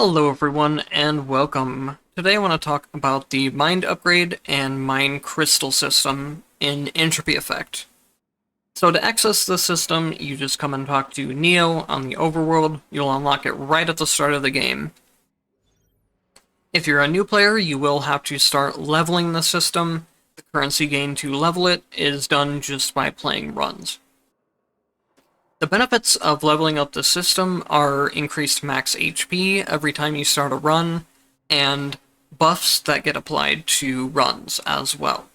Hello everyone and welcome. Today I want to talk about the Mind Upgrade and Mind Crystal system in Entropy Effect. So to access this system, you just come and talk to Neo on the overworld. You'll unlock it right at the start of the game. If you're a new player, you will have to start leveling the system. The currency gained to level it is done just by playing runs. The benefits of leveling up the system are increased max HP every time you start a run, and buffs that get applied to runs as well.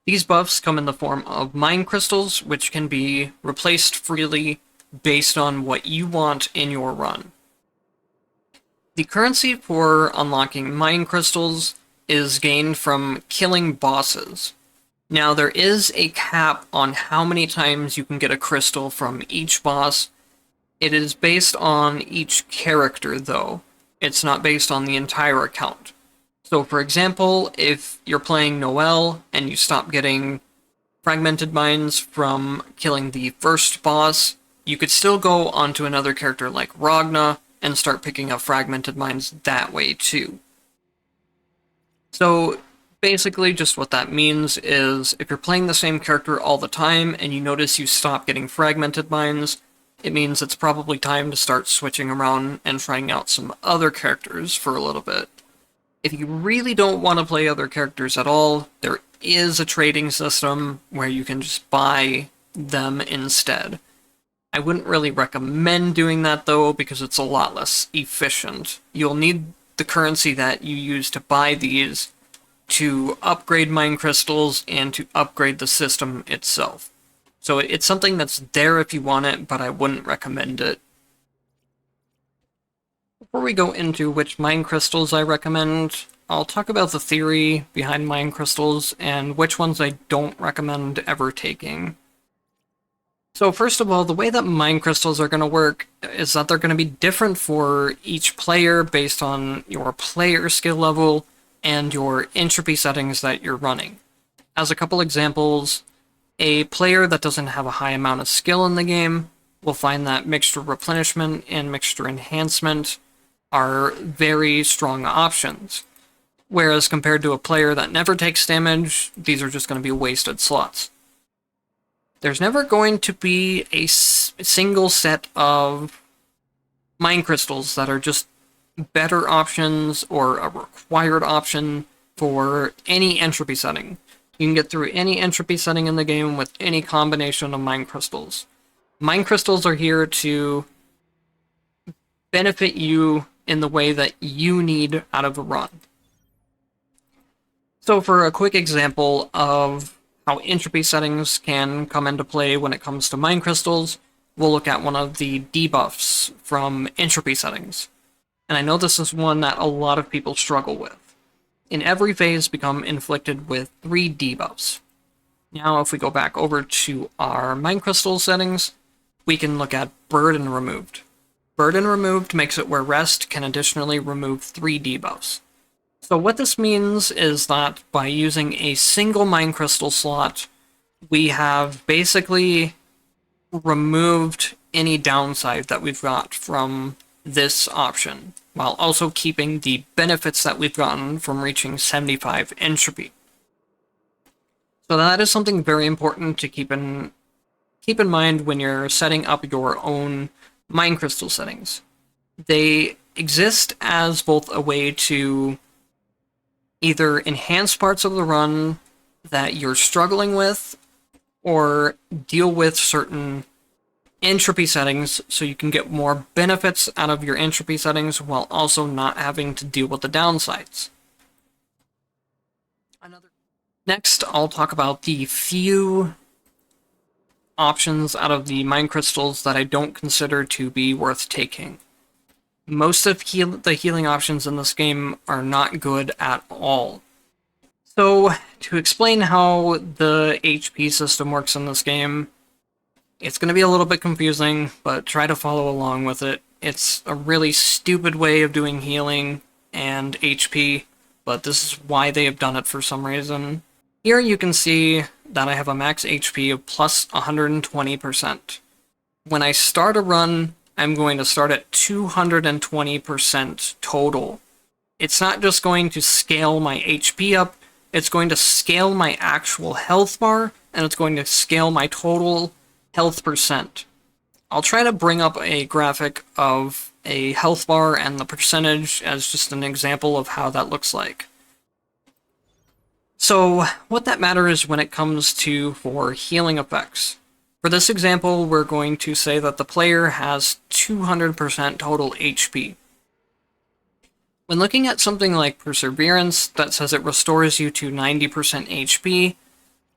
These buffs come in the form of Mind Crystals, which can be replaced freely based on what you want in your run. The currency for unlocking Mind Crystals is gained from killing bosses. Now, there is a cap on how many times you can get a crystal from each boss. It is based on each character, though. It's not based on the entire account. So, for example, if you're playing Noelle and you stop getting fragmented minds from killing the first boss, you could still go onto another character like Ragna and start picking up fragmented minds that way, too. So, basically, just what that means is if you're playing the same character all the time and you notice you stop getting fragmented minds, it means it's probably time to start switching around and trying out some other characters for a little bit. If you really don't want to play other characters at all, there is a trading system where you can just buy them instead. I wouldn't really recommend doing that though, because it's a lot less efficient. You'll need the currency that you use to buy these to upgrade Mind Crystals and to upgrade the system itself. So it's something that's there if you want it, but I wouldn't recommend it. Before we go into which Mind Crystals I recommend, I'll talk about the theory behind Mind Crystals and which ones I don't recommend ever taking. So first of all, the way that Mind Crystals are going to work is that they're going to be different for each player based on your player skill level and your entropy settings that you're running. As a couple examples, a player that doesn't have a high amount of skill in the game will find that Mixture Replenishment and Mixture Enhancement are very strong options. Whereas compared to a player that never takes damage, these are just going to be wasted slots. There's never going to be a single set of Mind Crystals that are just better options or a required option for any entropy setting. You can get through any entropy setting in the game with any combination of Mind Crystals. Mind Crystals are here to benefit you in the way that you need out of a run. So for a quick example of how entropy settings can come into play when it comes to Mind Crystals, we'll look at one of the debuffs from entropy settings. And I know this is one that a lot of people struggle with. In every phase, become inflicted with 3 debuffs. Now, if we go back over to our Mind Crystal settings, we can look at Burden Removed. Burden Removed makes it where Rest can additionally remove 3 debuffs. So what this means is that by using a single Mind Crystal slot, we have basically removed any downside that we've got from this option, while also keeping the benefits that we've gotten from reaching 75 entropy. So that is something very important to keep in mind when you're setting up your own Mind Crystal settings. They exist as both a way to either enhance parts of the run that you're struggling with, or deal with certain entropy settings so you can get more benefits out of your entropy settings while also not having to deal with the downsides. Next, I'll talk about the few options out of the Mind Crystals that I don't consider to be worth taking. Most of the healing options in this game are not good at all. So, to explain how the HP system works in this game, it's going to be a little bit confusing, but try to follow along with it. It's a really stupid way of doing healing and HP, but this is why they have done it for some reason. Here you can see that I have a max HP of plus 120%. When I start a run, I'm going to start at 220% total. It's not just going to scale my HP up, it's going to scale my actual health bar, and it's going to scale my total health percent. I'll try to bring up a graphic of a health bar and the percentage as just an example of how that looks like. So what that matters when it comes to for healing effects. For this example, we're going to say that the player has 200% total HP. When looking at something like Perseverance that says it restores you to 90% HP,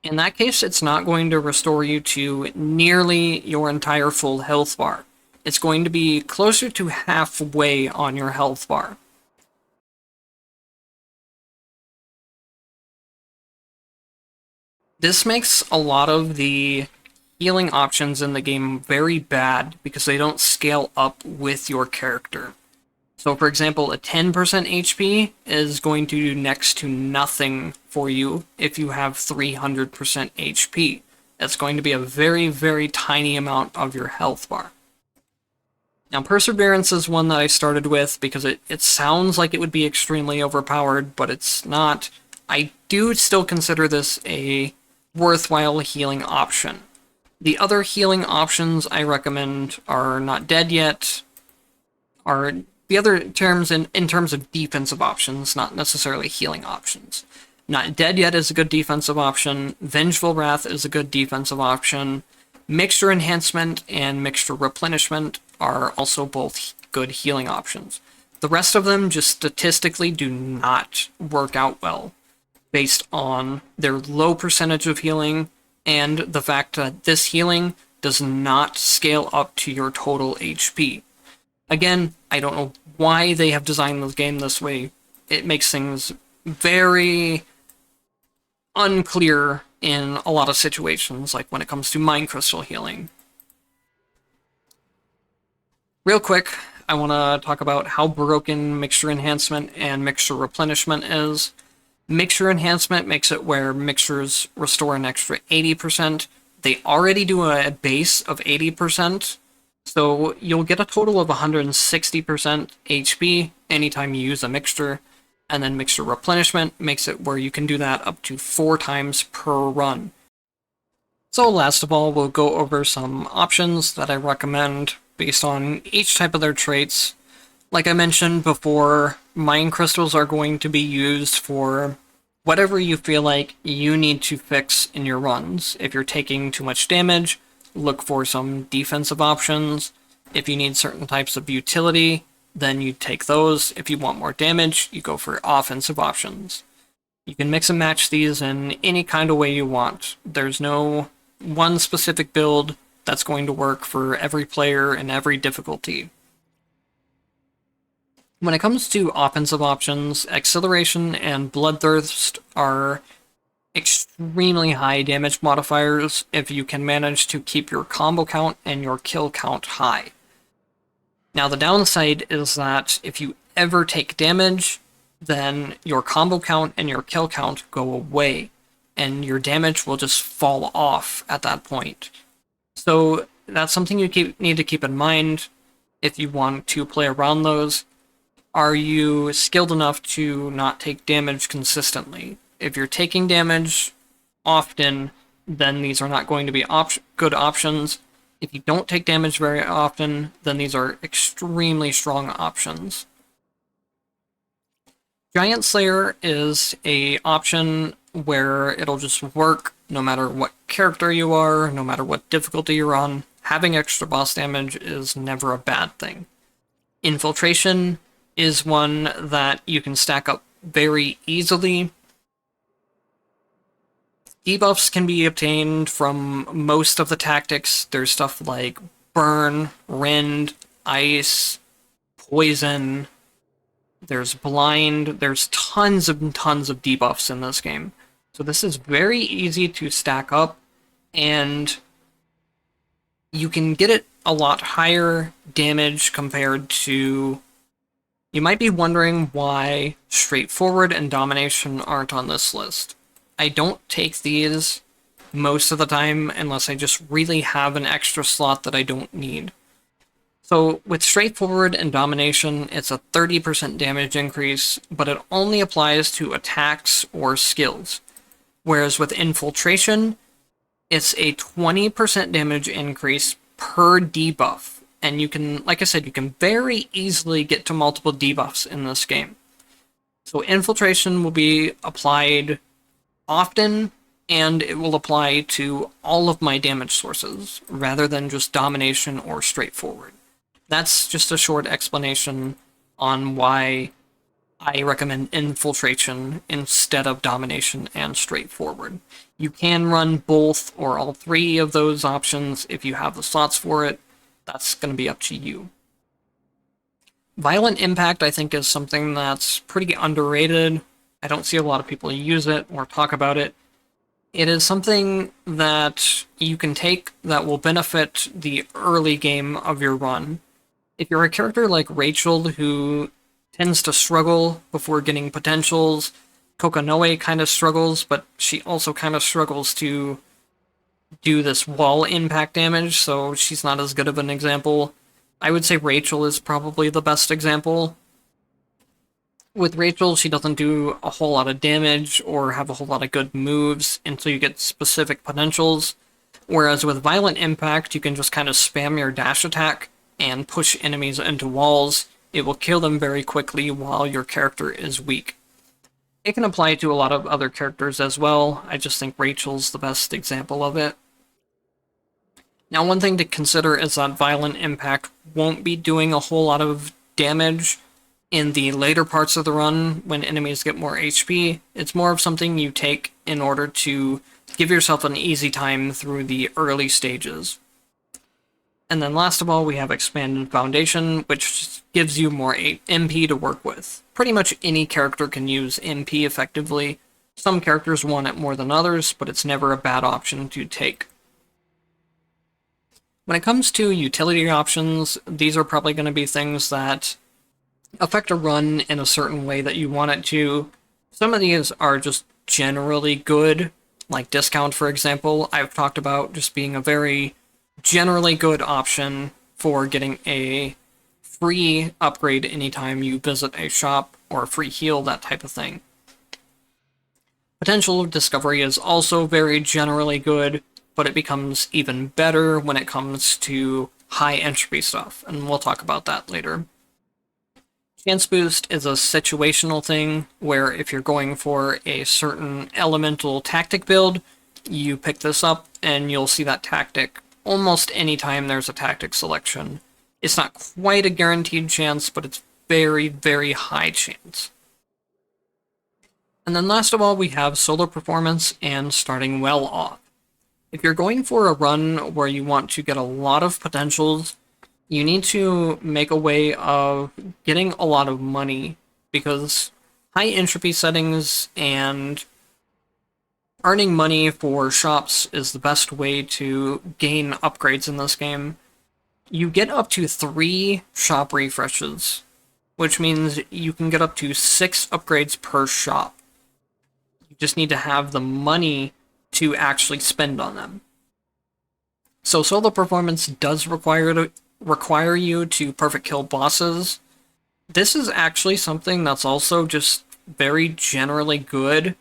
in that case, it's not going to restore you to nearly your entire full health bar. It's going to be closer to halfway on your health bar. This makes a lot of the healing options in the game very bad because they don't scale up with your character. So for example, a 10% HP is going to do next to nothing for you if you have 300% HP. That's going to be a very, very tiny amount of your health bar. Now, Perseverance is one that I started with because it sounds like it would be extremely overpowered, but it's not. I do still consider this a worthwhile healing option. The other healing options I recommend are Not Dead Yet, are the other terms in terms of defensive options, not necessarily healing options. Not Dead Yet is a good defensive option, Vengeful Wrath is a good defensive option, Mixture Enhancement and Mixture Replenishment are also both good healing options. The rest of them just statistically do not work out well, based on their low percentage of healing and the fact that this healing does not scale up to your total HP. Again, I don't know why they have designed this game this way. It makes things very unclear in a lot of situations, like when it comes to Mind Crystal healing. Real quick, I want to talk about how broken Mixture Enhancement and Mixture Replenishment is. Mixture Enhancement makes it where mixtures restore an extra 80%. They already do a base of 80%, so you'll get a total of 160% HP anytime you use a mixture, and then Mixture Replenishment makes it where you can do that up to 4 times per run. So last of all, we'll go over some options that I recommend based on each type of their traits. Like I mentioned before, Mind Crystals are going to be used for whatever you feel like you need to fix in your runs. If you're taking too much damage, look for some defensive options. If you need certain types of utility, then you take those. If you want more damage, you go for offensive options. You can mix and match these in any kind of way you want. There's no one specific build that's going to work for every player and every difficulty. When it comes to offensive options, Acceleration and Bloodthirst are extremely high damage modifiers if you can manage to keep your combo count and your kill count high. Now the downside is that if you ever take damage, then your combo count and your kill count go away, and your damage will just fall off at that point. So that's something you need to keep in mind if you want to play around those. Are you skilled enough to not take damage consistently? If you're taking damage often, then these are not going to be good options. If you don't take damage very often, then these are extremely strong options. Giant Slayer is an option where it'll just work no matter what character you are, no matter what difficulty you're on. Having extra boss damage is never a bad thing. Infiltration is one that you can stack up very easily. Debuffs can be obtained from most of the tactics. There's stuff like Burn, Rend, Ice, Poison, there's Blind, there's tons and tons of debuffs in this game. So this is very easy to stack up, and you can get it a lot higher damage compared to... You might be wondering why Straightforward and Domination aren't on this list. I don't take these most of the time unless I just really have an extra slot that I don't need. So with straightforward and domination, it's a 30% damage increase, but it only applies to attacks or skills. Whereas with infiltration, it's a 20% damage increase per debuff. And you can, like I said, you can very easily get to multiple debuffs in this game. So infiltration will be applied often, and it will apply to all of my damage sources, rather than just domination or straightforward. That's just a short explanation on why I recommend infiltration instead of domination and straightforward. You can run both or all three of those options if you have the slots for it. That's going to be up to you. Violent Impact, I think, is something that's pretty underrated. I don't see a lot of people use it or talk about it. It is something that you can take that will benefit the early game of your run. If you're a character like Rachel, who tends to struggle before getting potentials, Kokonoe kind of struggles, but she also kind of struggles to do this wall impact damage, so she's not as good of an example. I would say Rachel is probably the best example. With Rachel, she doesn't do a whole lot of damage or have a whole lot of good moves until you get specific potentials. Whereas with Violent Impact, you can just kind of spam your dash attack and push enemies into walls. It will kill them very quickly while your character is weak. It can apply to a lot of other characters as well. I just think Rachel's the best example of it. Now, one thing to consider is that Violent Impact won't be doing a whole lot of damage in the later parts of the run when enemies get more HP. It's more of something you take in order to give yourself an easy time through the early stages. And then last of all, we have Expanded Foundation, which gives you more MP to work with. Pretty much any character can use MP effectively. Some characters want it more than others, but it's never a bad option to take. When it comes to utility options, these are probably going to be things that affect a run in a certain way that you want it to. Some of these are just generally good, like Discount, for example. I've talked about just being a very generally good option for getting a free upgrade anytime you visit a shop, or a free heal, that type of thing. Potential Discovery is also very generally good, but it becomes even better when it comes to high entropy stuff, and we'll talk about that later. Chance Boost is a situational thing, where if you're going for a certain elemental tactic build, you pick this up, and you'll see that tactic almost any time there's a tactic selection. It's not quite a guaranteed chance, but it's very, very high chance. And then last of all, we have Solo Performance and Starting Well Off. If you're going for a run where you want to get a lot of potentials, you need to make a way of getting a lot of money, because high entropy settings and earning money for shops is the best way to gain upgrades in this game. You get up to 3 shop refreshes, which means you can get up to 6 upgrades per shop. You just need to have the money to actually spend on them. So Solo Performance does require you to perfect kill bosses. This is actually something that's also just very generally good.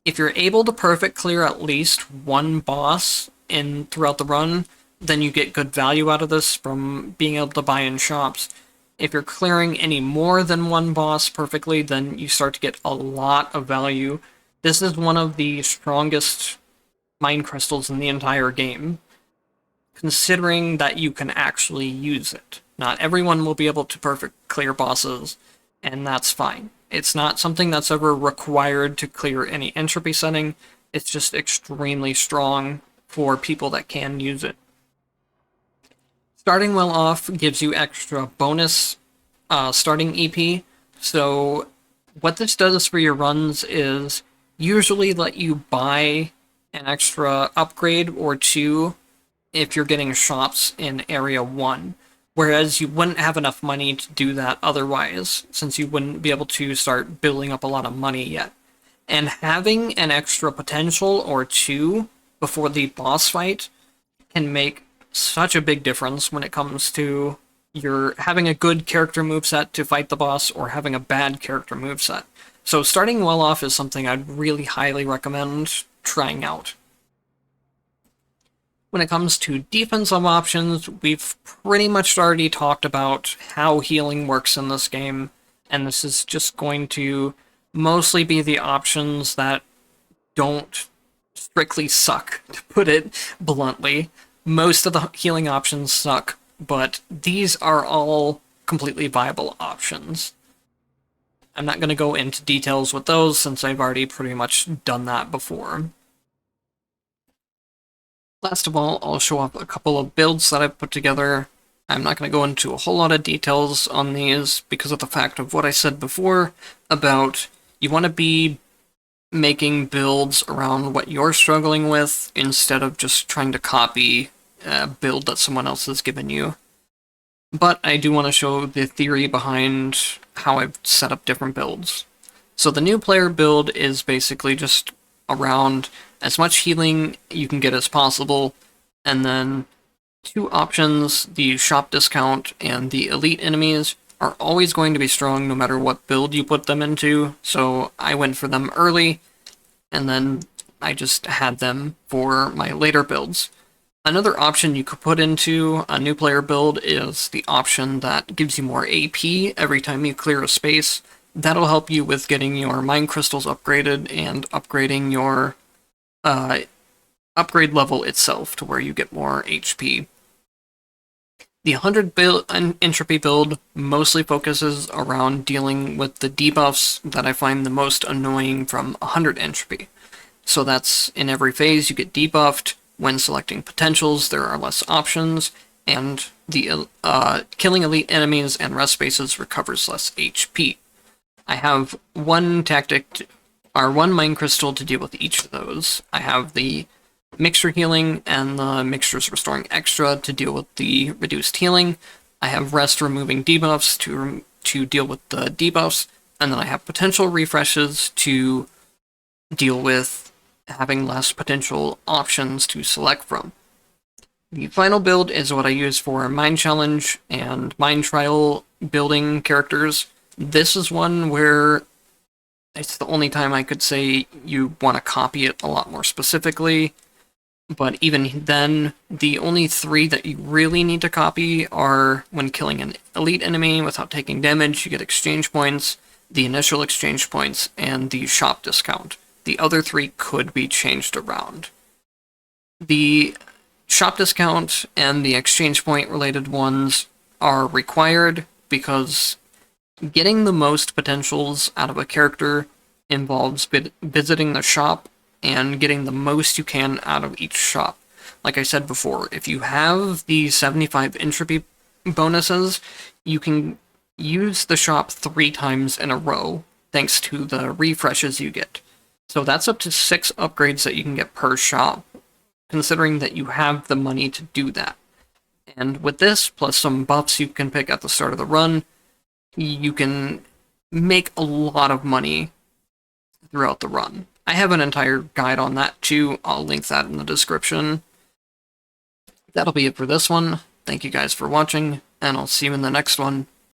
If you're able to perfect clear at least one boss throughout the run, then you get good value out of this from being able to buy in shops. If you're clearing any more than one boss perfectly, then you start to get a lot of value. This is one of the strongest mind crystals in the entire game, considering that you can actually use it. Not everyone will be able to perfect clear bosses, and that's fine. It's not something that's ever required to clear any entropy setting. It's just extremely strong for people that can use it. Starting Well Off gives you extra bonus starting EP. So what this does for your runs is usually let you buy an extra upgrade or 2 if you're getting shops in Area 1. Whereas you wouldn't have enough money to do that otherwise, since you wouldn't be able to start building up a lot of money yet. And having an extra potential or 2 before the boss fight can make such a big difference when it comes to you're having a good character moveset to fight the boss or having a bad character moveset. So starting well off is something I'd really highly recommend trying out. When it comes to defensive options, we've pretty much already talked about how healing works in this game, and this is just going to mostly be the options that don't strictly suck, to put it bluntly. Most of the healing options suck, but these are all completely viable options. I'm not going to go into details with those since I've already pretty much done that before. Last of all, I'll show off a couple of builds that I've put together. I'm not going to go into a whole lot of details on these because of the fact of what I said before about you want to be making builds around what you're struggling with instead of just trying to copy a build that someone else has given you. But I do want to show the theory behind how I've set up different builds. So the new player build is basically just around as much healing you can get as possible, and then two options, the shop discount and the elite enemies, are always going to be strong no matter what build you put them into, so I went for them early, and then I just had them for my later builds. Another option you could put into a new player build is the option that gives you more AP every time you clear a space. That'll help you with getting your mind crystals upgraded and upgrading your upgrade level itself to where you get more HP. The 100 entropy build mostly focuses around dealing with the debuffs that I find the most annoying from 100 entropy. So that's in every phase you get debuffed. When selecting potentials, there are less options, and the killing elite enemies and rest spaces recovers less HP. I have one tactic, or one mind crystal to deal with each of those. I have the mixture healing and the mixtures restoring extra to deal with the reduced healing. I have rest removing debuffs to deal with the debuffs, and then I have potential refreshes to deal with having less potential options to select from. The final build is what I use for Mind Challenge and Mind Trial building characters. This is one where it's the only time I could say you want to copy it a lot more specifically, but even then, the only three that you really need to copy are when killing an elite enemy without taking damage, you get exchange points, the initial exchange points, and the shop discount. The other three could be changed around. The shop discount and the exchange point related ones are required because getting the most potentials out of a character involves visiting the shop and getting the most you can out of each shop. Like I said before, if you have the 75 entropy bonuses, you can use the shop 3 times in a row, thanks to the refreshes you get. So that's up to 6 upgrades that you can get per shop, considering that you have the money to do that. And with this, plus some buffs you can pick at the start of the run, you can make a lot of money throughout the run. I have an entire guide on that too. I'll link that in the description. That'll be it for this one. Thank you guys for watching, and I'll see you in the next one.